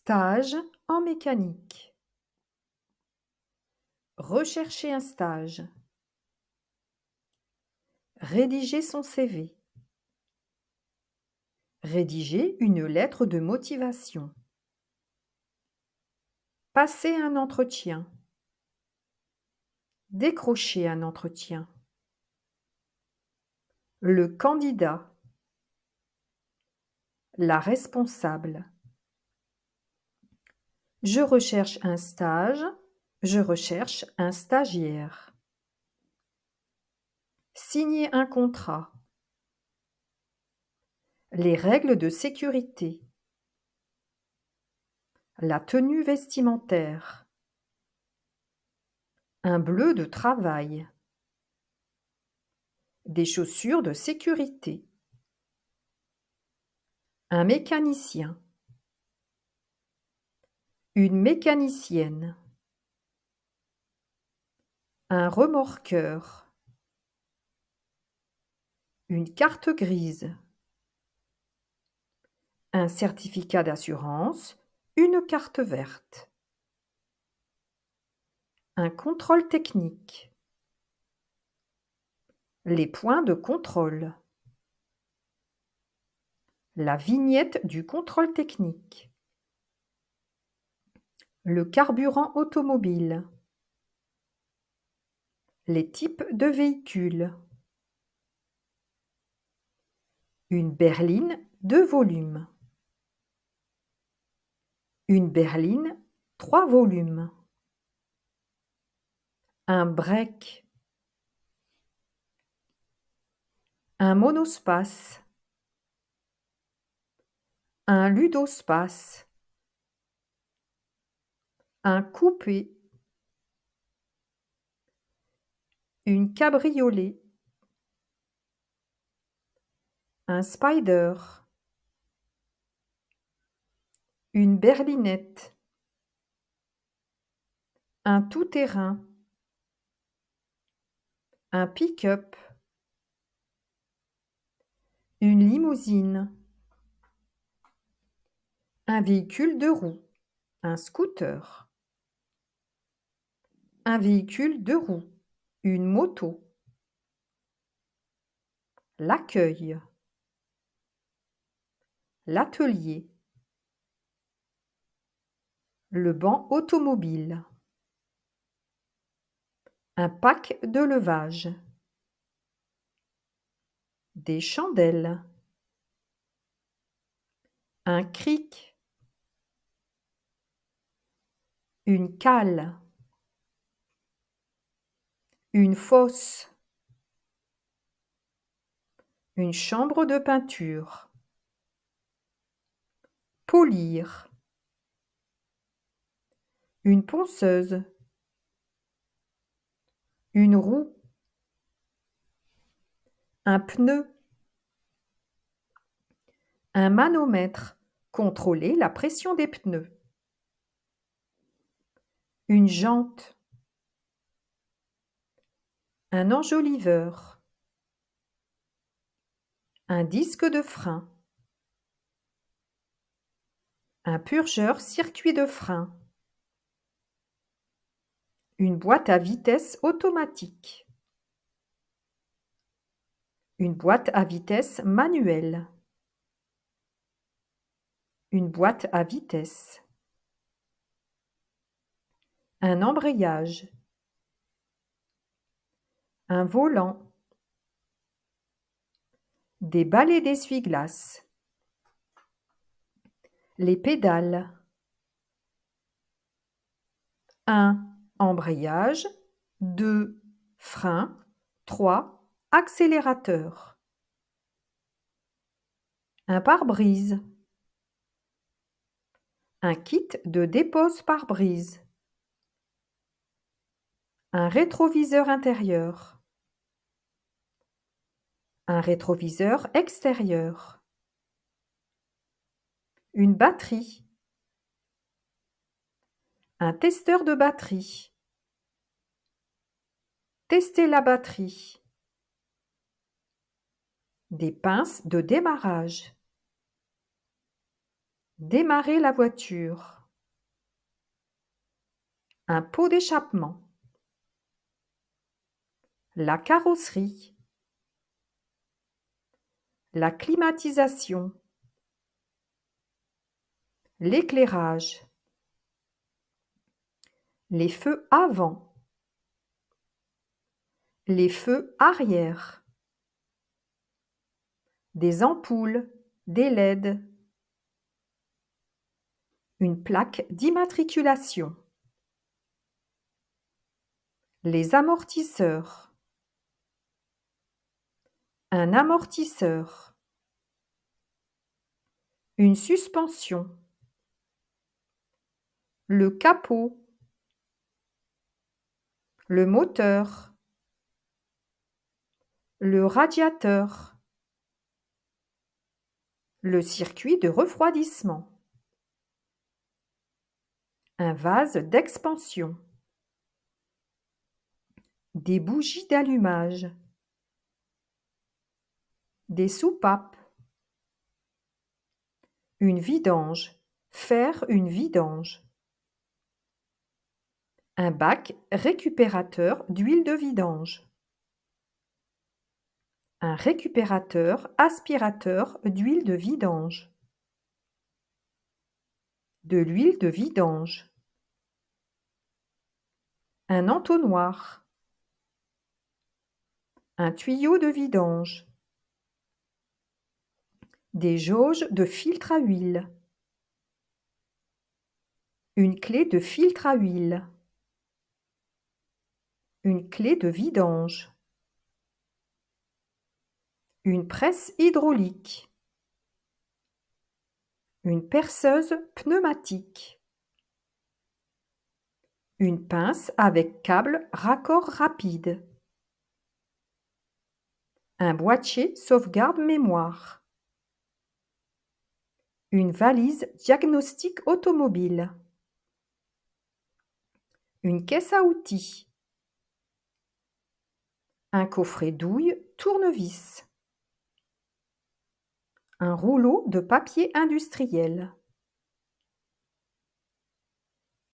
Stage en mécanique. Rechercher un stage. Rédiger son CV. Rédiger une lettre de motivation. Passer un entretien. Décrocher un entretien. Le candidat. La responsable. Je recherche un stage. Je recherche un stagiaire. Signer un contrat. Les règles de sécurité. La tenue vestimentaire. Un bleu de travail. Des chaussures de sécurité. Un mécanicien. Une mécanicienne. Un remorqueur. Une carte grise. Un certificat d'assurance. Une carte verte. Un contrôle technique. Les points de contrôle. La vignette du contrôle technique. Le carburant automobile. Les types de véhicules. Une berline 2 volumes. Une berline 3 volumes. Un break. Un monospace. Un ludospace. Un coupé. Une cabriolet. Un spider. Une berlinette. Un tout-terrain. Un pick-up. Une limousine. Un véhicule 2 roues. Un scooter. Un véhicule 2 roues. Une moto. L'accueil. L'atelier. Le banc automobile. Un pack de levage. Des chandelles. Un cric. Une cale. Une fosse. Une chambre de peinture. Polir. Une ponceuse. Une roue. Un pneu. Un manomètre. Contrôler la pression des pneus. Une jante. Un enjoliveur. Un disque de frein. Un purgeur circuit de frein. Une boîte à vitesse automatique. Une boîte à vitesse manuelle. Une boîte à vitesse. Un embrayage. Un volant. Des balais d'essuie-glace. Les pédales. 1. Embrayage. 2. Frein. 3. Accélérateur. Un pare-brise. Un kit de dépose pare-brise. Un rétroviseur intérieur. Un rétroviseur extérieur. Une batterie. Un testeur de batterie. Tester la batterie. Des pinces de démarrage. Démarrer la voiture. Un pot d'échappement. La carrosserie. La climatisation. L'éclairage. Les feux avant. Les feux arrière. Des ampoules, des LED. Une plaque d'immatriculation. Les amortisseurs. Un amortisseur. Une suspension. Le capot. Le moteur. Le radiateur. Le circuit de refroidissement. Un vase d'expansion. Des bougies d'allumage. Des soupapes. Une vidange. Faire une vidange. Un bac récupérateur d'huile de vidange. Un récupérateur aspirateur d'huile de vidange. De l'huile de vidange. Un entonnoir. Un tuyau de vidange. Des jauges de filtre à huile. Une clé de filtre à huile. Une clé de vidange. Une presse hydraulique. Une perceuse pneumatique. Une pince avec câble raccord rapide. Un boîtier sauvegarde mémoire. Une valise diagnostic automobile. Une caisse à outils. Un coffret douille tournevis. Un rouleau de papier industriel.